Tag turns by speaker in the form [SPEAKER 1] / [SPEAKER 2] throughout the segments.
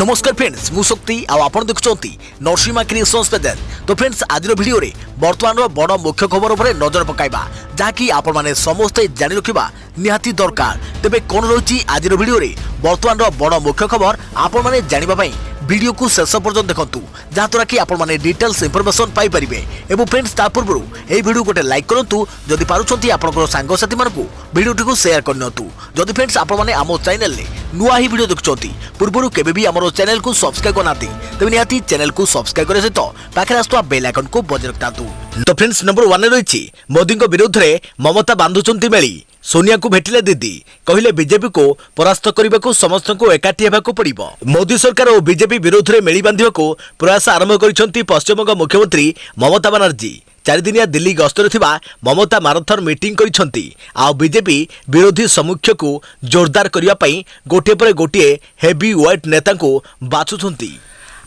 [SPEAKER 1] नमस्कार फ्रेंड्स मु शक्ति आपण देखुंती नरसिंहा क्रिएशंस पेज। तो फ्रेंड्स आज वीडियो रे वर्तमान बड़ मुख्य खबर उपर नजर पकाइबा जहाँकि आपण माने समस्ते जानि रखिबा निहाती दरकार। तेबे कोन रही आज वीडियो रे वर्तमान बड़ मुख्य खबर आपण माने जानिबा पई वीडियो को शेष पर्यंत देखंतु जहाँद्वारा कि आपण माने डिटेल्स इंफॉर्मेशन पाई परिबे। एवं फ्रेंड्स ता पूर्व ए वीडियो गोटे लाइक करंतु जदि पारुछंती आपनकर सांग साथी मानकु वीडियो को शेयर करनतु। जदि फ्रेंड्स आपण माने आमो चैनल ले नुआ ही वीडियो देखुछंती पूर्वरु केबे भी हमरो चैनल को सब्सक्राइब करनाती तबे निहाती चैनल को सब्सक्राइब करे सहित पाखे आस्तुवा बेल आइकन को बजाय रखतातु। तो फ्रेंड्स नंबर 1 रे रहिछि मोदी को विरुद्ध रे ममता बांधुचंती मेली। सोनिया को भेटिले दीदी कहले बीजेपी को परास्त करने को समस्त को एकाठी हेबाकू पड़िबो। मोदी सरकार और बीजेपी विरोध में मेली बांधिबा को प्रयास आरंभ करिसंती पश्चिमबंग मुख्यमंत्री ममता बनर्जी। 4 दिनिया दिल्ली गस्तर थिबा ममता माराथन मीटिंग करिसंती आ बीजेपी विरोधी समूह को जोरदार करिया पई गोटे पर गोटे हेवी वेट नेता को बाछुछंती।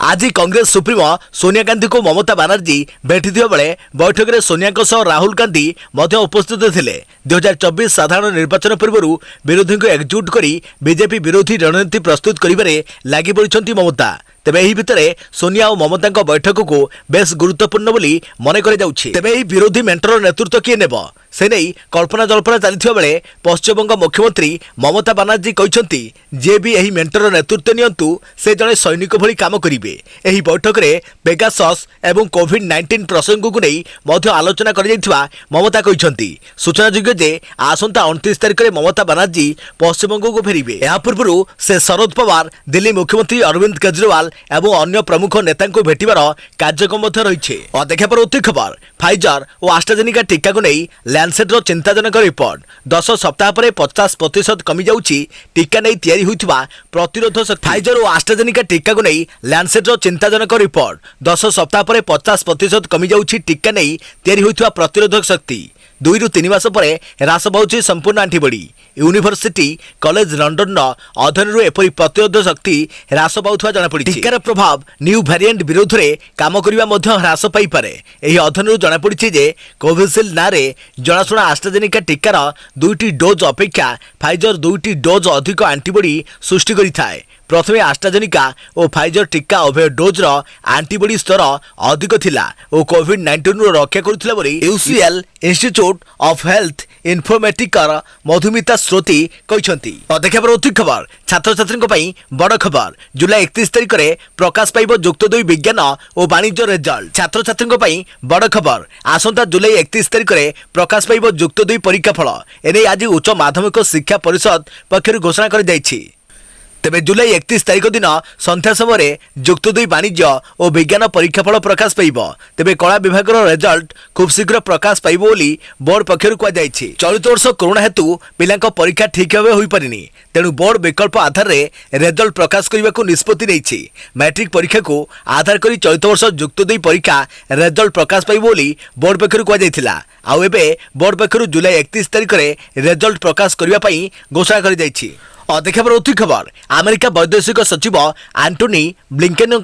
[SPEAKER 1] आज कांग्रेस सुप्रीमो सोनिया गांधी को ममता बनर्जी भेटिथिबा बेले बैठक में सोनिया सह राहुल गांधी मध्य उपस्थित थिले। 2024 साधारण निर्वाचन पूर्व विरोधी को एकजुट करी बीजेपी विरोधी रणनीति प्रस्तुत करिबारे लागि पड़िछंती ममता। तेबे एही भितरे सोनिया और ममता बैठक को बेस गुरुत्वपूर्ण बोली मन करे जाउछि। तेबे एही विरोधी मेंटर नेतृत्व किए नेब से नहीं कल्पना जल्पना चलथिबा बेले पश्चिमबंग मुख्यमंत्री ममता बनर्जी कहिसंती जे भी एही मेंटर नेतृत्व नियंतु से जने सैनिक भली काम करिवे। एही बैठक रे पेगासस एवं कोविड-19 प्रसंग को नहीं मध्य आलोचना करि जायथिबा ममता कहिसंती। सूचनायोग्य जे आसंता 29 तारिख रे ममता बनर्जी पश्चिमबंग को फेरिबे। या पूर्व से शरद पवार दिल्ली मुख्यमंत्री अरविंद केजरीवाल एवं अन्य प्रमुख नेता को भेटिबार कार्यक्रम रही। और देखा पर खबर फाइजर और आस्ट्राजेनिका टीका को नहीं लैंसेट रो चिंताजनक रिपोर्ट 10 सप्ताह पर 50% कमी जाउछि टीका नहीं तैयारी होइथिबा प्रतिरोधक शक्ति। फाइजर और आस्ट्राजेनिका टीका को नहीं लैंसेट रो चिंताजनक रिपोर्ट 10 सप्ताह पर 50% कमी जाउछि टीका नहीं तैयारी होइथिबा प्रतिरोधक शक्ति। 2 ରୁ 3 मास पर ह्रास पाउछि संपूर्ण एंटीबॉडी। यूनिवर्सिटी कॉलेज लंडन अध्ययन एपरी प्रतिरोधक शक्ति ह्रास पाउथवा जना पड़ी। टीकार प्रभाव न्यू वेरिएंट विरोध में काम करबा मध्य ह्रास पाई पारे। एही अध्ययन जना पड़ी जे कोविशील्ड ना रे जनाशुना आस्ट्राजेनिका टीकार 2टी डोज अपेक्षा फाइजर 2टी डोज अधिक एंटीबॉडी सृष्टि करिथाय। प्रथमे आस्ट्राजेनिका और फाइजर टीका उभय डोज रो एंटीबॉडी स्तर अधिक थिला और कोविड-19 रो रक्षा करुथिला बोली यूसीएल इंस्टीट्यूट ऑफ हेल्थ इन्फॉर्मेटिकर मधुमिता श्रोती कहिसंती। देखा पर अति खबर छात्र छात्री पई बड़ खबर जुलाई 31 तारिख रे प्रकाश पाइबो युक्त 2 विज्ञान और वाणिज्य रिजल्ट। छात्र छात्री पई बड़ खबर आसंता जुलाई 31 तारिख रे प्रकाश पाइबो युक्त 2 परीक्षा फल। एने आज उच्च माध्यमिक शिक्षा परिषद पक्षरु घोषणा कर जायछि। तेबे जुलाई 31 तारिख दिन संध्या समय युक्त 2 वाणिज्य और विज्ञान परीक्षाफल प्रकाश पाइब। तेबे कला विभाग रिजल्ट खूब शीघ्र प्रकाश पाइब बोली बोर्ड पक्षरु कहा जायछि। चलित वर्ष कोरोना हेतु पिलांक परीक्षा ठीक भाव होई परिनी तेणु बोर्ड विकल्प आधार रे रिजल्ट प्रकाश करने को निष्पत्ति नेछि। मैट्रिक परीक्षा को आधार करी चलित वर्ष युक्त 2 परीक्षा रिजल्ट प्रकाश पाइब बोली बोर्ड पक्षरु कहा जायथिला। आउ एबे बोर्ड पक्षरु जुलाई 31 तारिख रे रिजल्ट प्रकाश करबा पई घोषणा करि जायछि। और देखा पर अति खबर अमेरिका वैदेशिक सचिव एंटोनी ब्लिंकेन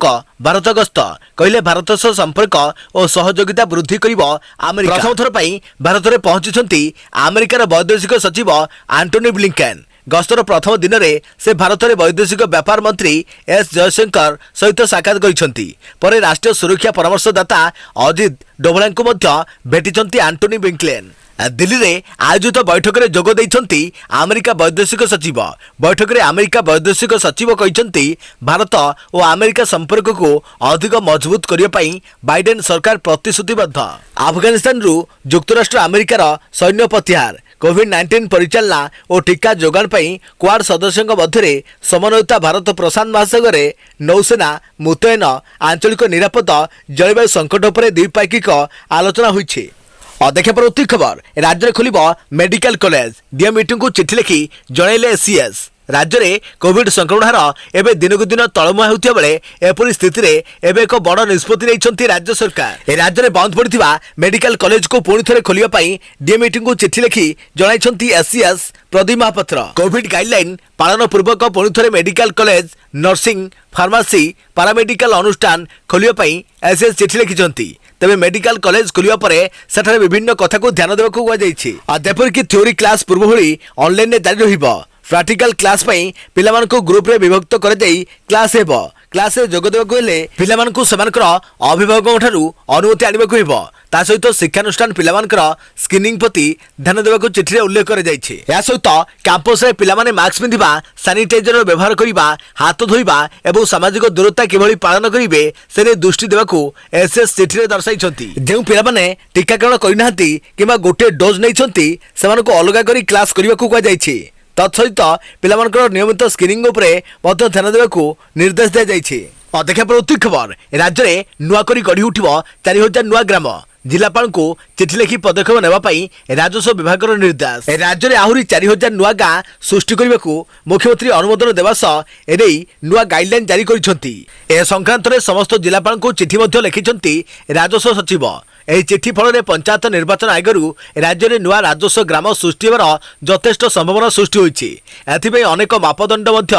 [SPEAKER 1] भारत गस्त कहले भारत सह संपर्क और सहयोगिता वृद्धि करिबो अमेरिका। प्रथम थर पई भारत में पहुंचुछंती अमेरिकार वैदेशिक सचिव एंटोनी ब्लिंकेन। गस्तर प्रथम दिन में से भारत में वैदेशिक व्यापार मंत्री एस जयशंकर सहित साक्षात करिसंती। पर राष्ट्रीय सुरक्षा परामर्शदाता अजित डोभाल को मध्य भेटिसंती एंटोनी ब्लिंकेन। दिल्ली रे आयोजित बैठक में जोग देइछंती अमेरिका वैदेशिक सचिव। बैठक में अमेरिका वैदेशिक सचिव कहिसंती भारत और अमेरिका संपर्क को अधिक मजबूत करिया पई बाइडेन सरकार प्रतिश्रुतिबद्ध। अफगानिस्तान रु युक्तराष्ट्र अमेरिकार सैन्य प्रत्याहार कोविड-19 परिचालना और टीका जोगान पई क्वाड सदस्यों मध्य समन्वयता भारत प्रशांत महासागर नौसेना मुतयन आंचलिक निरापत्ता जलवायु संकट पर द्विपाक्षिक आलोचना होइछि। और देखा पर अति खबर राज्य में खोलिब मेडिकल कॉलेज डीएम मीटिंग को चिठी लिखि जनइले एसीएस। राज्य में कोविड संक्रमण हार एवं दिन को दिन तलमुआ होता बेले एपरी स्थिति रे एवं एक बड़ निष्पत्ति नहीं राज्य सरकार। राज्य में बंद पड़ा मेडिकल कॉलेज को पुणी थे खोलिया डीएम मीटिंग को चिठी लिखि जनाइछंती ACS Pradeep Mahapatra. Covid guideline पालन पूर्वक पुणी थे medical college nursing pharmacy paramedical अनुष्ठान खोलिया एसीएस चिठी लिखिछंती। तेबे मेडिकल कॉलेज खोलिया परे सेठारे विभिन्न कथा को ध्यान देबाकू कुआ जायछि। अध्यापक की थ्योरी क्लास पूर्व भली ऑनलाइन रे जारी रहिबो। प्रैक्टिकल क्लास पई पिलामान को ग्रुप रे विभक्त कर देई क्लास हेबो। क्लास रे जोग देबाकु हेले पिलामानकु सेमानकर अभिभावकଙ୍କ ଠାରୁ अनुमति आनिबाकु हेबो ता सहित शिक्षानुष्ठान पिलामानकर स्क्रीनिंग प्रति ध्यान देबाकु चिठी रे उल्लेख कर जायछि। या सहित कैंपस रे पिलामाने मास्क पिंधिबा सैनिटाइजर व्यवहार करिबा हाथ धोइबा एवं सामाजिक दूरता किभଳି पालन करिवे सेने दृष्टि देबाकु एसएस चिठी रे दर्शाइछंती। जेउ पिलामाने टीकाकरण करिनाहंती किबा गोटे डोज नैछंती सेमानकु अलगा करी क्लास करिबाकु कुआ जायछि। तत्सहित पिलामानकर नियमित स्क्रीनिंग उपरे मध्य ध्यान देबाकु निर्देश दिया जायछि। अध्यक्ष प्रवृत्ति खबर राज्य में नुआ करी गढ़ी उठिब 4000 नुआ ग्राम जिलापाल को चिठी लिखि पदक्षेप नेबाई राजस्व विभाग निर्देश। राज्य में आहरी 4000 नुआ गाँ सृष्टि करने को मुख्यमंत्री अनुमोदन देवा सह एने नुआ गाइडलाइन जारी करिसेंती। ए संक्रांत में समस्त जिलापाल को चिठी लिखिसेंती राजस्व सचिव। ଏହି ଚିଠି ଫଳରେ ପଞ୍ଚାୟତ ନିର୍ବାଚନ ଆୟୋଗରୁ ରାଜ୍ୟରେ ନୂଆ ରାଜସ୍ୱ ଗ୍ରାମ ସୃଷ୍ଟି ହେବାର ଯଥେଷ୍ଟ ସମ୍ଭାବନା ସୃଷ୍ଟି ହୋଇଛି। ଏଥିପାଇଁ ଅନେକ ମାପଦଣ୍ଡ ମଧ୍ୟ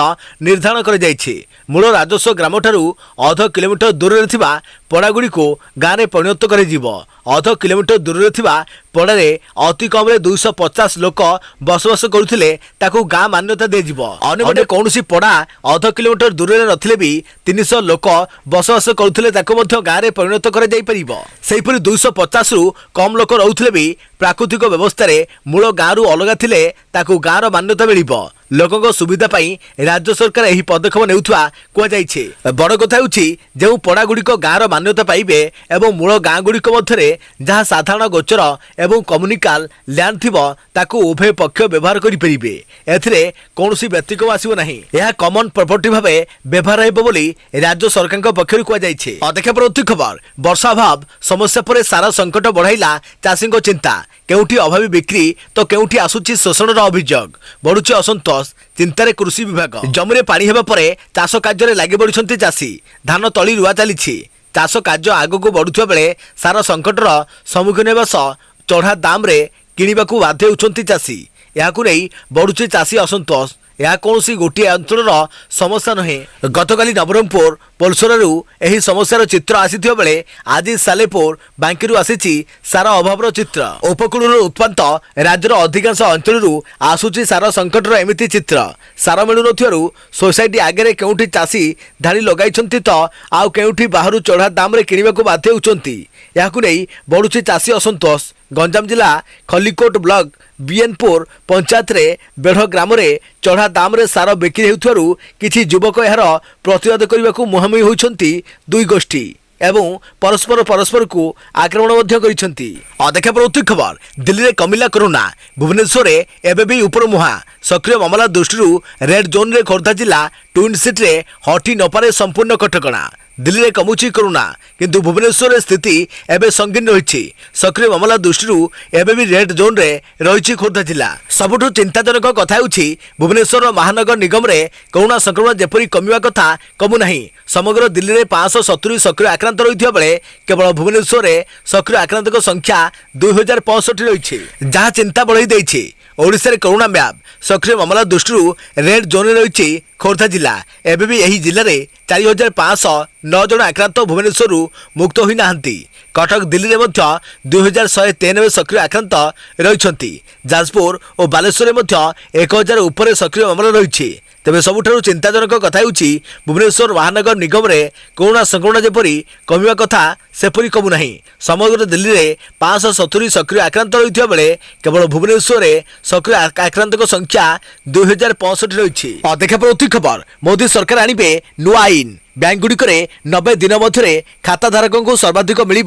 [SPEAKER 1] ନିର୍ଦ୍ଧାରଣ କରାଯାଇଛି। ମୂଳ ରାଜସ୍ୱ ଗ୍ରାମଠାରୁ ଅଧ କିଲୋମିଟର ଦୂରରେ ଥିବା ପଡ଼ାଗୁଡ଼ିକୁ ଗାଁରେ ପରିଣତ କରାଯିବ। ଅଧ କିଲୋମିଟର ଦୂରରେ ଥିବା ପଡ଼ାରେ ଅତି କମରେ 250 ଲୋକ ବସବାସ କରୁଥିଲେ ତାକୁ ଗାଁ ମାନ୍ୟତା ଦିଆଯିବ। ଅନ୍ୟପଟେ କୌଣସି ପଡ଼ା ଅଧ କିଲୋମିଟର ଦୂରରେ ନଥିଲେ ବି 300 ଲୋକ ବସବାସ କରୁଥିଲେ ତାକୁ ମଧ୍ୟ ଗାଁରେ ପରିଣତ କରାଯାଇପାରିବ। ସେହିପରି 250 ରୁ କମ୍ ଲୋକ ରହୁଥିଲେ ବି प्राकृतिक व्यवस्था मूल गाँव अलग थिले ताकू गाँव मान्यता मिलिब। लोकों सुविधा पाई राज्य सरकार यही पदक्षेप नेउथुआ कुआଯାଇଛି। बड़ कथा होछि जो पड़ागुड़िक गाँव मान्यता पाइबे एवं मूल गाँ गुड़िक मध्यरे जहाँ साधारण गोचर एवं कम्युनिकाल लैंड थिबो ताकू उभय पक्ष व्यवहार करि परिबे। एथिरे कोनोसी व्यतिक्रम आसीबो नाही। यह कॉमन प्रॉपर्टी भाबे व्यवहार हेबो बोली राज्य सरकार पक्षरु कुआଯାଇଛି। अध्यक्ष प्रवृत्ति खबर वर्षा अभाव समस्या पर सारा संकट बढ़ाइला चाषी चिंता। केउठी अभावी बिक्री तो केउठी आसुची शोषण अभियोग बढ़ुची असंतोष चिंतार कृषि विभाग। जमीरे पानी हेबा परे चाष कार्य लागि बढ़ुछंती चाषी। धान तली रुआ चलीछि। चाष कार्य आगको बढ़ुथिबा बेले सारा संकटर सम्मुखीन हेबा सह चढ़ा दाम रे किनिबाकू बाध्य होउछंती चाषी। याकू नै बढ़ुची चाषी असंतोष। यह कौन गोटे अंचल समस्या नुहे। गतकाली नवरंगपुर पोलसोरारू यही समस्यार चित्र आसी बेले आज सालेपुर बांकीरू आसी सार अभाव चित्र। उपकूल उत्पाद राज्यर अधिकांश अंचल आसूची सार संकटर एमती चित्र। सार मिलू न सोसाइटी आगे केउठी चाषी धाड़ी लगाई तो आउ केउठी बाहर चढ़ा दाम रे किनिबाकू बाध्य होउछंती। याकू नै बढ़ुची चाषी असंतोष। गंजाम जिला खलिकोट ब्लॉक बीएनपुर पंचायत रे बेढ़ ग्राम रे चढ़ा दाम रे सार बिक्री हेउथारु किछि युवक यार प्रतिवाद करबाकू मुहांमुही होइछंती। दुई गोष्ठी एवं परस्पर को आक्रमण मध्य करिसेंती। अध्यक्ष प्रवृत्ति खबर दिल्ली रे कमिला कोरोना भुवनेश्वर रे एबे भी ऊपर मुहा सक्रिय मामला दृष्टि रेड जोन रे खोर्धा जिला ट्विन सिटी रे हटी नपारे संपूर्ण कटकणा। दिल्ली रे कमुची कोरोना किंतु भुवनेश्वर रे स्थिति एबे संगीन रही। सक्रिय मामला दृष्टि एबे भी रेड जोन रे रही खोर्धा जिला। सबुठु चिंताजनक कथा होछि भुवनेश्वर महानगर निगम रे कोरोना संक्रमण जेपरी कमिवा कथा कमु नाही। समग्र दिल्ली रे 570 सक्रिय आक्रांत रही बेले केवल भुवनेश्वर रे सक्रिय आक्रांत संख्या 2065 रही जहाँ चिंता बढ़ाई देछि। ओडिशा रे कोरोना मैप सक्रिय मामला दृष्टि रेड जोन रही खोर्धा जिला। एबे भी यही जिले में 4509 जन आक्रांत भुवनेश्वर मुक्त होई नाहंती। कटक दिल्ली में 2193 सक्रिय आक्रांत रही। जाजपुर और बालेश्वर में 1000 उपर सक्रिय मामला रही। तेज सबुठारु चिंताजनक कथा होछि भुवनेश्वर महानगर निगम रे कोरोना संक्रमण जेपरी कमिवा कथा सेपरी कमु नाही। समग्र दिल्ली रे 570 सक्रिय आक्रांत रही बेले केवल भुवनेश्वर रे सक्रिय आक्रांत संख्या 2065 रही। अध्यक्ष प्रवृत्ति खबर मोदी सरकार आनिबे नुआ आईन बैंक गुड़िक 90 दिन मध्य खाताधारकों को सर्वाधिक मिल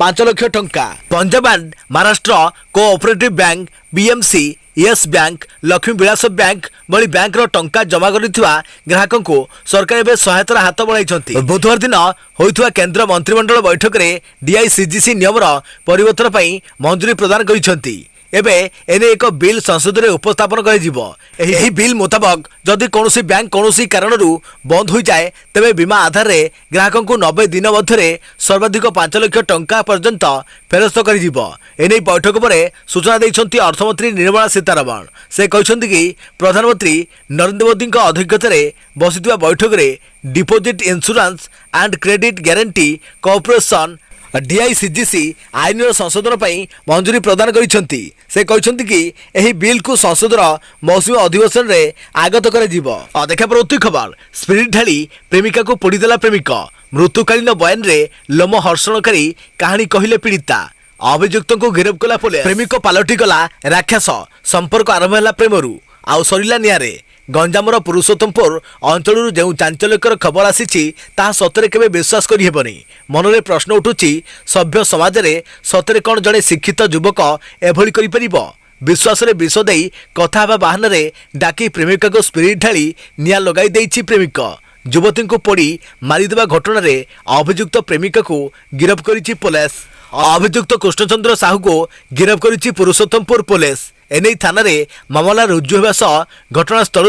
[SPEAKER 1] 5 लाख टंका। Punjab and Maharashtra cooperative bank BMC yes bank Lakshmi Vilas bank भली बैंक टंका जमा करिथिबा ग्राहकों को सरकार एवं सहायतार हाथ बढ़ाई। बुधवार दिन होइथिबा केंद्र मंत्रिमंडल बैठक में डीआईसीजीसी नियमर परिवर्तन पर मंजूरी प्रदान करिसेंती। एबे एने एक बिल संसद में उपस्थापन कर बिल मुताबक जदि कौनसी बैंक कौनसी कारण बंद हो जाए तेबे बीमा आधार रे ग्राहकों को 90 दिन मध्य सर्वाधिक 5 लाख टंका पर्यंत फेरस्त कर बैठक पर सूचना देइछंती अर्थमंत्री निर्मला सीतारमण। से कहते कि प्रधानमंत्री नरेंद्र मोदी अध्यक्षता बसिथिबा बैठक में deposit insurance and credit guarantee corporation DICGC आईन संशोधन पर मंजूरी प्रदान करिसेंती। से कहते कि यही बिल को संसदर मौसुमी अधिवेशन में आगत कर देखा प्रवृत्ति खबर स्पिरिट ढाली प्रेमिका को पोड़ीदेला प्रेमिक मृत्युकालीन बयान रे लोम हर्षणकारी कहानी कहले पीड़िता अभियुक्त को गिरफ्त कला पुलिस प्रेमिक पालटी गला राक्षस संपर्क आरंभ है प्रेमरू आउ सरिला निआरे गंजामर पुरुषोत्तमपुर अंचल जो चांचल्यकर खबर आसी सतरे केबे विश्वास करिहेबनी मनरे प्रश्न उठुची सभ्य समाज रे सतरे कौन जड़े शिक्षित युवक एभली करि परिबो विश्वास रे विष देई कथा हेबा बहाना रे डाकी प्रेमिका को स्पिरिट ढाली निया लगाई देइछि प्रेमिक युवती को पोड़ी मारिदेवा घटना रे अभियुक्त प्रेमिका को गिरफ्त करिछि पुलिस अभियुक्त कृष्णचंद्र साहू को गिरफ्त करिछि पुरुषोत्तमपुर पुलिस एने थाना रे मामला रुजु होगा सह घटनास्थल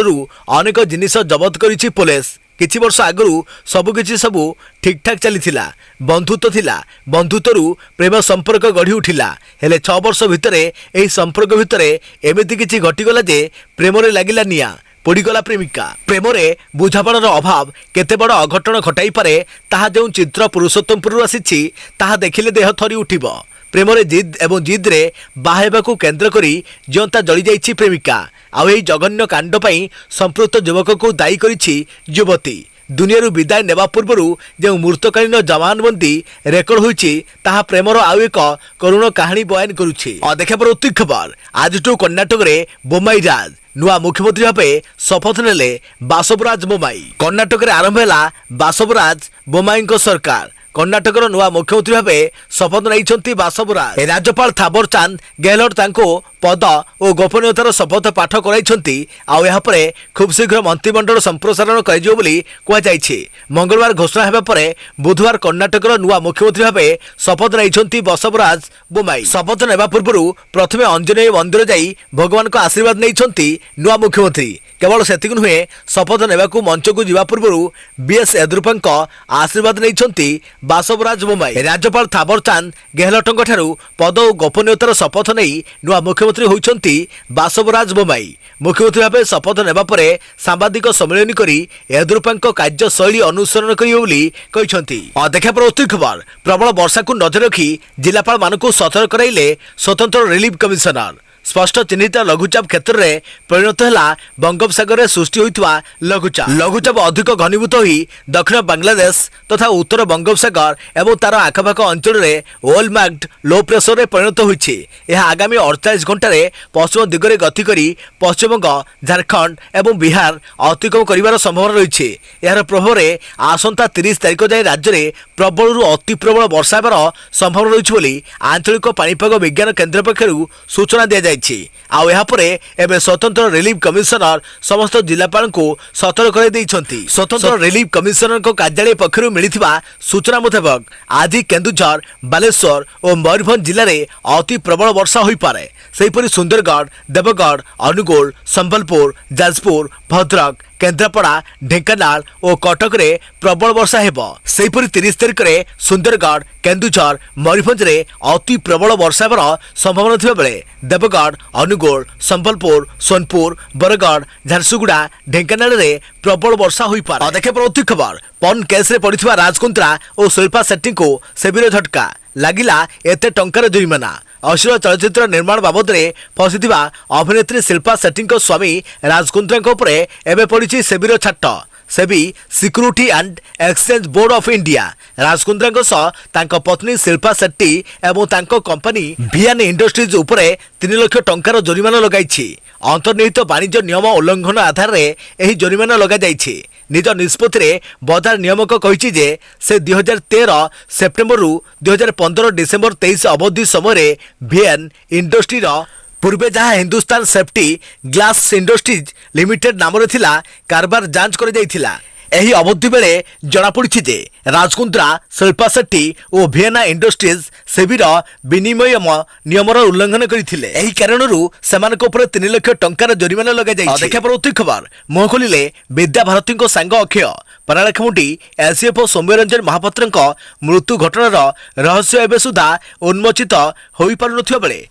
[SPEAKER 1] अनेक जिनिस जबत करिछि पुलिस किछि वर्ष आगु सबुकिछि सबु ठीक ठाक चलीथिला बंधुत्व थिला बंधुत्वरू प्रेम संपर्क गढ़ी उठिला हेले 6 वर्ष भितरे एही संपर्क भितरे एमिति किछि घटिगला जे प्रेमरे लागिला निया पोड़ीगला प्रेमिका प्रेमरे बुझापणार अभाव केते बड़ अघटन घटाई पारे ताहा जो चित्र पुरुषोत्तमपुर आसीछि ताहा देखिले देह थरी उठिबो प्रेमरे जिद एवं जिद रे बाहेबाकू केन्द्र करी जियंता जली जाइछि प्रेमिका आउ एही जघन्य कांड पई संपृक्त युवक को दायी करिछि युवती दुनिया विदाय नेबा पूर्वरु जो मृतकालीन जमानबंदी रेकर्ड होइछि ताहा प्रेमर आउ एक करुण कहानी बयान करुछि देखा प्रवृत्ति खबर आज कर्णाटक रे बोमाई राज नुआ मुख्यमंत्री भावे शपथ नेले बासवराज बोमाई कर्णाटक रे आरंभ है बासवराज बोमाई सरकार कर्णाटकर नुआ मुख्यमंत्री भावे शपथ नहीं बासवराज राज्यपाल थावर चांद गहलोत पद और गोपनीयतार शपथ पाठ कराई आउे खूब शीघ्र मंत्रिमंडल संप्रसारण कर मंगलवार घोषणा होगा पर बुधवार कर्णाटकर नुआ मुख्यमंत्री भावे शपथ नहीं बसवराज बोमाई शपथ नेबा पूर्व प्रथमे अंजनेय मंदिर जाई भगवान को आशीर्वाद नहीं नुआ मुख्यमंत्री केवल सेतिक नुहे शपथ नेबा मंच को जावा पूर्व बीएस येदियुरप्पा आशीर्वाद नहीं बासवराज बोमाई राज्यपाल थावर चांद गहलोत पद और गोपनीयतार शपथ नहीं नुआ मुख्यमंत्री होइछंती बासवराज बोमाई मुख्यमंत्री भावे शपथ नेबा परे सांबादिक सम्मेलन करी येदियुरप्पा कार्यशैली अनुसरण करिवे बोली कहिसंती देखा प्रवृत्ति खबर प्रबल वर्षा को नजर रखी जिलापाल मानकु सतर्क कराइले स्वतंत्र रिलीफ कमिशनर स्पष्ट चिन्हित लघुचाप क्षेत्र में परिणत है बंगोपसागर में सृष्टि होता लघुचाप अधिक घनीभूत हो दक्षिण बांग्लादेश तथा उत्तर बंगोपसागर एवं तार आखपाख अंचल में ओलमार्क्ड लो प्रेसर में परिणत होती आगामी 48 घंटे पश्चिम दिगरे गति कर पश्चिमबंग झारखंड एवं बिहार अतिक्रम कर संभावना रही यार प्रभाव में आसंता 30 तारिख जाए राज्य में प्रबल अति प्रबल वर्षा होबार संभावना रही आंचलिक पाणीपाग विज्ञान केन्द्र पक्षर सूचना दी एवं स्वतंत्र रिलीफ कमिशनर समस्त जिलापाल को सतर्क कर स्वतंत्र रिलीफ कमिशनर कार्यालय पक्षर मिलता सूचना मुताबक आज केन्दुझर बालेश्वर और मयूरभंज जिले में अति प्रबल वर्षा हो पारे सेहीपरि सुंदरगढ़ देवगढ़ अनुगुल संबलपुर जाजपुर भद्रक केन्द्रापड़ा ढेंकानाल और कटक रे प्रबल वर्षा हेबो सेहीपरि 30 तारिख में सुंदरगढ़ केन्दुझर मयूरभंज रे अति प्रबल वर्षा हेबार संभावना थिबा बेले देवगढ़ अनुगुल संबलपुर सोनपुर बरगढ़ झारसुगुड़ा ढेंकानाल रे प्रबल वर्षा हो पारे देखे प्रवृत्ति खबर पन केस रे पड़िथिबा राजकुंद्रा और शिल्पा शेट्टी को सेबीर झटका लागिला एते टंकार जुर्माना अश्लील चलचित्र निर्माण बाबद में फसीथिबा अभिनेत्री शिल्पा शेट्टी स्वामी राजकुंद्रा एवं पड़ी सेबीर छाट SEBI security and exchange board of India Raj Kundra सह पत्नी शिल्पा शेट्टी एवं कंपनी भियान इंडस्ट्रीज उपरे 3 लाख टंकार जरिमाना लगाई अंतर्निहित वाणिज्य नियम उल्लंघन आधार में यह जरिमाना लग जाइए निज निष्पत्ति बजार नियामक कही से 2013 सेप्टेम्बर रु 2015 डिसेम्बर 23 अवधि समय भियान इंडस्ट्री पूर्वे जहाँ Hindustan safety glass industries limited नाम कारबार जांच कर एही अवधि बेले जनापड़ी जे राजकुंद्रा शिल्पा शेट्टी और भियाना इंडस्ट्रीज सेबीर विनिमय नियमर उल्लंघन करथिले एही कारणरू सेमानक ऊपर 3 लाख टंकार जरिमाना लगा जाइछि देखा प्रवृत्ति खबर मुह खोलिले विद्या भारती सांग अक्षय परालेखमुंडी एसएफओ सौम्यरंजन महापात्र मृत्यु घटनार रहस्य एवं सुधा उन्मोचित हो पारु नथिबा बेले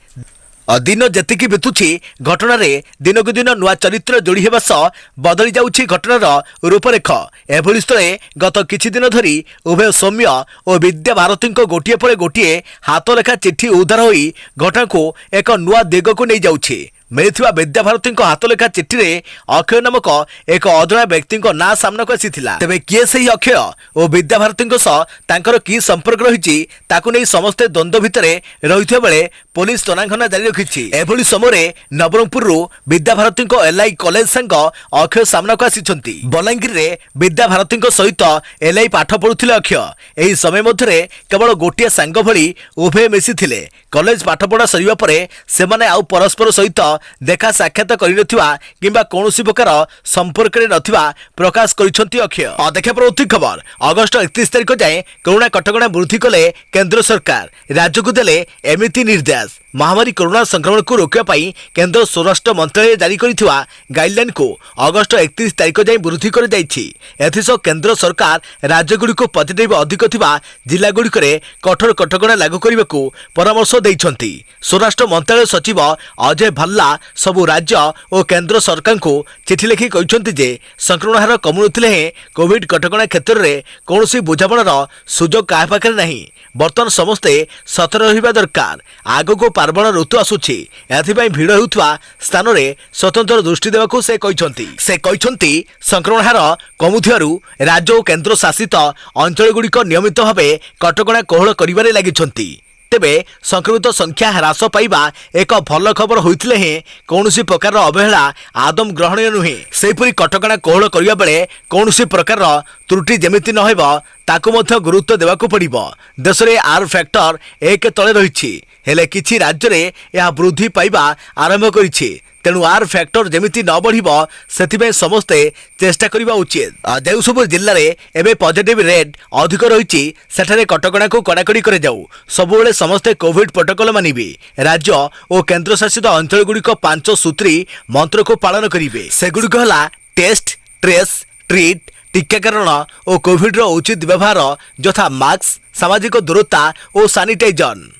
[SPEAKER 1] दिन जेतिकी बितुछि घटना रे दिन को दिन नुआ चरित्र जोड़ी हेबा सह बदली जाउछि घटनार रूपरेख। एभली स्थले गत किछि दिन धरी उभय सौम्य और विद्या भारती गोटिए पर गोटिए हाथलेखा चिठी उद्धार होई घटना को एक नुआ दिग को नहीं जाउछि। मिलिथिबा विद्या भारती हाथलेखा चिठी रे अक्षय नामक एक अजଣା व्यक्ति ना सामना को आसीथिला। तेबे किए सही अक्षय और विद्या भारती सह तांकर की संपर्क रहिछि ताकु नै समस्ते द्वंद्व भितरे रहिथिबा बेले पुलिस तनाघना जारी रखिछि। एभली समय नवरंगपुर विद्या भारती एलआई कॉलेज संग अक्षय सामना को आसीछंती। बलांगीर रे विद्या भारती सहित एलआई पाठ पढुथिले अक्षय एही समय मध्यरे केवल गोटिए सांग भली उभय मिसिथिले। कॉलेज पाठ पढ़ा सरिबा परे सेमाने आउ परस्पर सहित देखा साक्षात करिनथिबा किंबा कोनोसी प्रकार संपर्क रे नथिबा प्रकाश करिसंती अक्षय। देखा परवर्ती खबर अगस्त 31 तारिख जाए कोरोना कटकणा वृद्धि कले केंद्र सरकार राज्य को देले एमिति निर्देश। महामारी कोरोना संक्रमण को रोकवा पाई केंद्र स्वराष्ट्र मंत्रालय जारी करिथिबा गाइडलाइन को अगस्त 31 तारिख जाए वृद्धि कर जाइछि। एथिसो केंद्र सरकार राज्य गुडी को पॉजिटिव अधिक थिबा जिला गुडी करे कठोर कटकणा लागू करबा को परामर्श दैछंती। स्वराष्ट्र मंत्रालय सचिव अजय भल्ला सबु राज्य और केंद्र सरकार को चिठी लिखि कहिसंती जे संक्रमण हार कमुनथिले हे कोविड कटकणा क्षेत्र रे कोनोसी बुझामणार सुजोग काहे पाखरे नाही। बर्तमान समस्ते सतर्क रहिबा दरकार। आगो को पार्वण ऋतु आसुछि एथिबाई भिड़ हेउथवा स्थान रे स्वतंत्र दृष्टि देवाकू से कहिसंती। संक्रमण हार कमुथिबारु राज्य और केंद्र शासित अंचल गुड़िक नियमित भावे कटकणा कोहल करिबारे लागिसंती। तेबे संक्रमित संख्या ह्रास पाइबा एक भल खबर होइथिले हे कौनसी प्रकार अवहेला आदम ग्रहणीय नुहे। सेहीपरि कटकणा कोहल करिबा बेले कौनसी प्रकार त्रुटि जेमिति न हेबा ताकू मध्य गुरुत्व देवाकू पड़िबो। देश रे आर फैक्टर एक तले रहिछि हेले किछि राज्य रे यह वृद्धि पाइबा आरंभ करिछि। तेणु आर फैक्टर जेमिति न बढ़िबो सेथिबे समस्ते चेष्टा करिबा उचित। देउसुपुर जिल्ला रे एबे पॉजिटिव रेट अधिक रहिछि सेठारे कटकणा को कड़ाकड़ी करे जाऊ। सबुबेले समस्ते कोविड प्रोटोकॉल मानिबे। राज्य और केंद्र शासित अंचल गुड़िक 5 सूत्री मंत्र को पालन करिवे। सेगुड़िक हला टेस्ट ट्रेस ट्रीट टीकाकरण और कोविड रो उचित व्यवहार यथा मास्क सामाजिक दूरता और सैनिटाइजर।